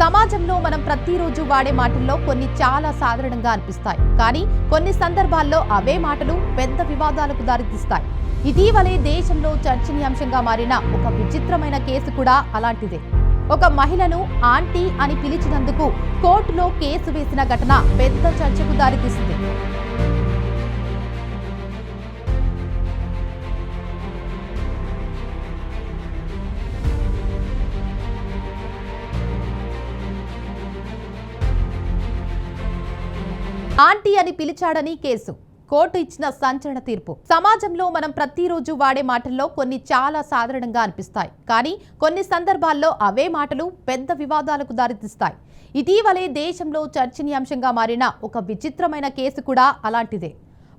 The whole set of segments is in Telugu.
సమాజంలో మనం ప్రతిరోజు వాడే మాటల్లో కొన్ని చాలా సాధారణంగా అనిపిస్తాయి. కానీ కొన్ని సందర్భాల్లో అవే మాటలు పెద్ద వివాదాలకు దారితీస్తాయి. ఇటీవలే దేశంలో చర్చనీయాంశంగా మారిన ఒక విచిత్రమైన కేసు కూడా అలాంటిదే. ఒక మహిళను ఆంటీ అని పిలిచినందుకు కోర్టులో కేసు వేసిన ఘటన పెద్ద చర్చకు దారితీసింది. ఆంటీ అని పిలిచాడని కేసు, కోర్టు ఇచ్చిన సంచలన తీర్పు. సమాజంలో మనం ప్రతిరోజు వాడే మాటల్లో కొన్ని చాలా సాధారణంగా అనిపిస్తాయి. కానీ కొన్ని సందర్భాల్లో అవే మాటలు పెద్ద వివాదాలకు దారితీస్తాయి. ఇటీవలే దేశంలో చర్చనీయాంశంగా మారిన ఒక విచిత్రమైన కేసు కూడా అలాంటిదే.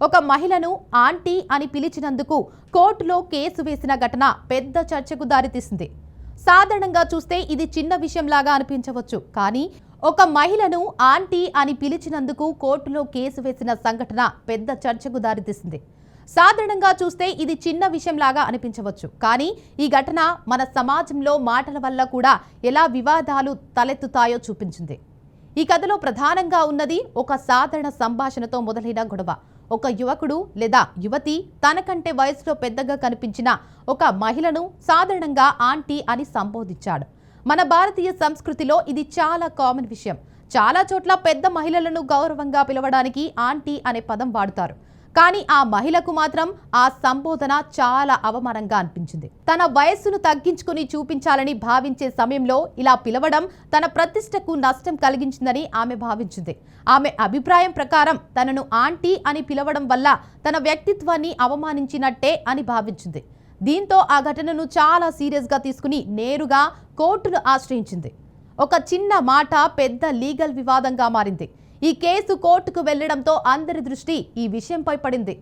ఒక మహిళను ఆంటీ అని పిలిచినందుకు కోర్టులో కేసు వేసిన ఘటన పెద్ద చర్చకు దారితీసింది. సాధారణంగా చూస్తే ఇది చిన్న విషయంలాగా అనిపించవచ్చు. కానీ ఒక మహిళను ఆంటీ అని పిలిచినందుకు కోర్టులో కేసు వేసిన సంఘటన పెద్ద చర్చకు దారితీసింది. సాధారణంగా చూస్తే ఇది చిన్న విషయంలాగా అనిపించవచ్చు. కానీ ఈ ఘటన మన సమాజంలో మాటల వల్ల కూడా ఎలా వివాదాలు తలెత్తుతాయో చూపించింది. ఈ కథలో ప్రధానంగా ఉన్నది ఒక సాధారణ సంభాషణతో మొదలైన గొడవ. ఒక యువకుడు లేదా యువతి తనకంటే వయసులో పెద్దగా కనిపించిన ఒక మహిళను సాధారణంగా ఆంటీ అని సంబోధించాడు. మన భారతీయ సంస్కృతిలో ఇది చాలా కామన్ విషయం. చాలా చోట్ల పెద్ద మహిళలను గౌరవంగా పిలవడానికి ఆంటీ అనే పదం వాడుతారు. కానీ ఆ మహిళకు మాత్రం ఆ సంబోధన చాలా అవమానంగా అనిపించింది. తన వయస్సును తగ్గించుకుని చూపించాలని భావించే సమయంలో ఇలా పిలవడం తన ప్రతిష్టకు నష్టం కలిగించిందని ఆమె భావించింది. ఆమె అభిప్రాయం ప్రకారం తనను ఆంటీ అని పిలవడం వల్ల తన వ్యక్తిత్వాన్ని అవమానించినట్టే అని భావించింది. దీంతో ఆ ఘటనను చాలా సీరియస్గా తీసుకుని నేరుగా కోర్టును ఆశ్రయించింది. ఒక చిన్న మాట పెద్ద లీగల్ వివాదంగా మారింది. ఈ కేసు కోర్టుకు వెళ్లడంతో అందరి దృష్టి ఈ విషయంపై పడింది.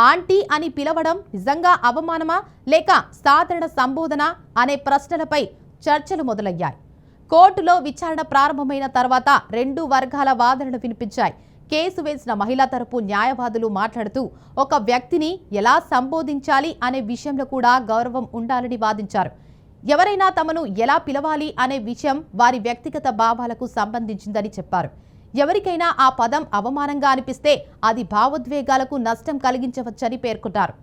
ఆంటీ అని పిలవడం నిజంగా అవమానమా లేక సాధారణ సంబోధన అనే ప్రశ్నలపై చర్చలు మొదలయ్యాయి. కోర్టులో విచారణ ప్రారంభమైన తర్వాత రెండు వర్గాల వాదనలు వినిపించాయి. కేసు వేసిన మహిళా తరపు న్యాయవాదులు మాట్లాడుతూ ఒక వ్యక్తిని ఎలా సంబోధించాలి అనే విషయంలో కూడా గౌరవం ఉండాలని వాదించారు. ఎవరైనా తమను ఎలా పిలవాలి అనే విషయం వారి వ్యక్తిగత భావాలకు సంబంధించిందని చెప్పారు. ఎవరికైనా ఆ పదం అవమానంగా అనిపిస్తే అది భావోద్వేగాలకు నష్టం కలిగించవచ్చని పేర్కొన్నారు.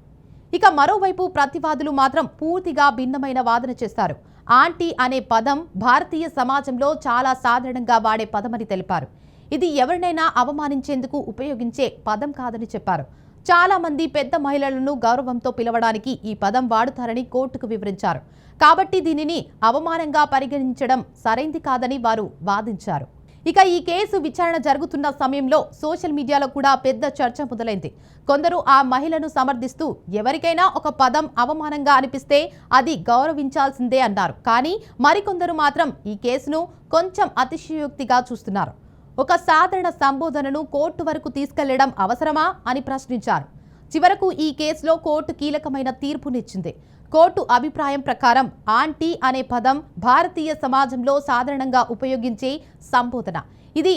ఇక మరోవైపు ప్రతివాదులు మాత్రం పూర్తిగా భిన్నమైన వాదన చేశారు. ఆంటీ అనే పదం భారతీయ సమాజంలో చాలా సాధారణంగా వాడే పదమని తెలిపారు. ఇది ఎవరినైనా అవమానించేందుకు ఉపయోగించే పదం కాదని చెప్పారు. చాలా మంది పెద్ద మహిళలను గౌరవంతో పిలవడానికి ఈ పదం వాడుతారని కోర్టుకు వివరించారు. కాబట్టి దీనిని అవమానంగా పరిగణించడం సరైంది కాదని వారు వాదించారు. ఇక ఈ కేసు విచారణ జరుగుతున్న సమయంలో సోషల్ మీడియాలో కూడా పెద్ద చర్చ మొదలైంది. కొందరు ఆ మహిళను సమర్థిస్తూ ఎవరికైనా ఒక పదం అవమానంగా అనిపిస్తే అది గౌరవించాల్సిందే అన్నారు. కానీ మరికొందరు మాత్రం ఈ కేసును కొంచెం అతిశయోక్తిగా చూస్తున్నారు. ఒక సాధారణ సంబోధనను కోర్టు వరకు తీసుకెళ్లడం అవసరమా అని ప్రశ్నించారు. చివరకు ఈ కేసులో కోర్టు కీలకమైన తీర్పునిచ్చింది. కోర్టు అభిప్రాయం ప్రకారం ఆంటీ అనే పదం భారతీయ సమాజంలో సాధారణంగా ఉపయోగించే సంబోధన. ఇది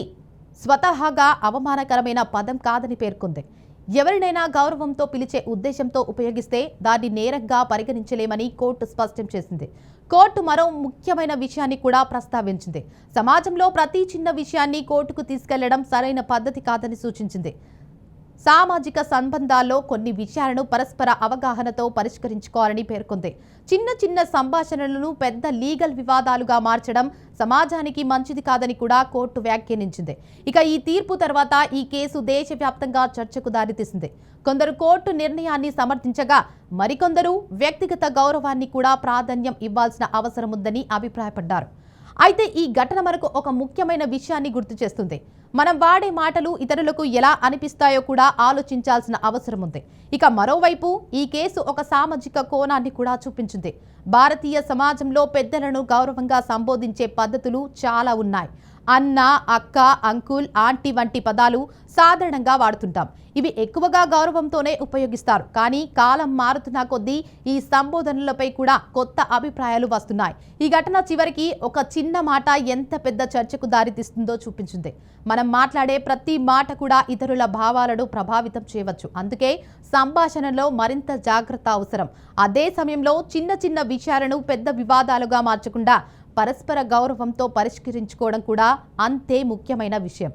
స్వతహాగా అవమానకరమైన పదం కాదని పేర్కొంది. ఎవరినైనా గౌరవంతో పిలిచే ఉద్దేశంతో ఉపయోగిస్తే దాన్ని నేరంగా పరిగణించలేమని కోర్టు స్పష్టం చేసింది. కోర్టు మరో ముఖ్యమైన విషయాన్ని కూడా ప్రస్తావించింది. సమాజంలో ప్రతి చిన్న విషయాన్ని కోర్టుకు తీసుకెళ్లడం సరైన పద్ధతి కాదని సూచించింది. సామాజిక సంబంధాల్లో కొన్ని విషయాలను పరస్పర అవగాహనతో పరిష్కరించుకోవాలని పేర్కొంది. చిన్న చిన్న సంభాషణలను పెద్ద లీగల్ వివాదాలుగా మార్చడం సమాజానికి మంచిది కాదని కూడా కోర్టు వ్యాఖ్యానించింది. ఇక ఈ తీర్పు తర్వాత ఈ కేసు దేశవ్యాప్తంగా చర్చకు దారితీసింది. కొందరు కోర్టు నిర్ణయాన్ని సమర్థించగా మరికొందరు వ్యక్తిగత గౌరవాన్ని కూడా ప్రాధాన్యం ఇవ్వాల్సిన అవసరం ఉందని అభిప్రాయపడ్డారు. అయితే ఈ ఘటన మనకు ఒక ముఖ్యమైన విషయాన్ని గుర్తు చేస్తుంది. మనం వాడే మాటలు ఇతరులకు ఎలా అనిపిస్తాయో కూడా ఆలోచించాల్సిన అవసరం ఉంది. ఇక మరోవైపు ఈ కేసు ఒక సామాజిక కోణాన్ని కూడా చూపించింది. భారతీయ సమాజంలో పెద్దలను గౌరవంగా సంబోధించే పద్ధతులు చాలా ఉన్నాయి. అన్న, అక్క, అంకుల్, ఆంటీ వంటి పదాలు సాధారణంగా వాడుతుంటాం. ఇవి ఎక్కువగా గౌరవంతోనే ఉపయోగిస్తారు. కానీ కాలం మారుతున్న కొద్దీ ఈ సంబోధనలపై కూడా కొత్త అభిప్రాయాలు వస్తున్నాయి. ఈ ఘటన చివరికి ఒక చిన్న మాట ఎంత పెద్ద చర్చకు దారితీస్తుందో చూపించింది. మనం మాట్లాడే ప్రతి మాట కూడా ఇతరుల భావాలను ప్రభావితం చేయవచ్చు. అందుకే సంభాషణలో మరింత జాగ్రత్త అవసరం. అదే సమయంలో చిన్న చిన్న విషయాలను పెద్ద వివాదాలుగా మార్చకుండా పరస్పర గౌరవంతో పరిష్కరించుకోవడం కూడా అంతే ముఖ్యమైన విషయం.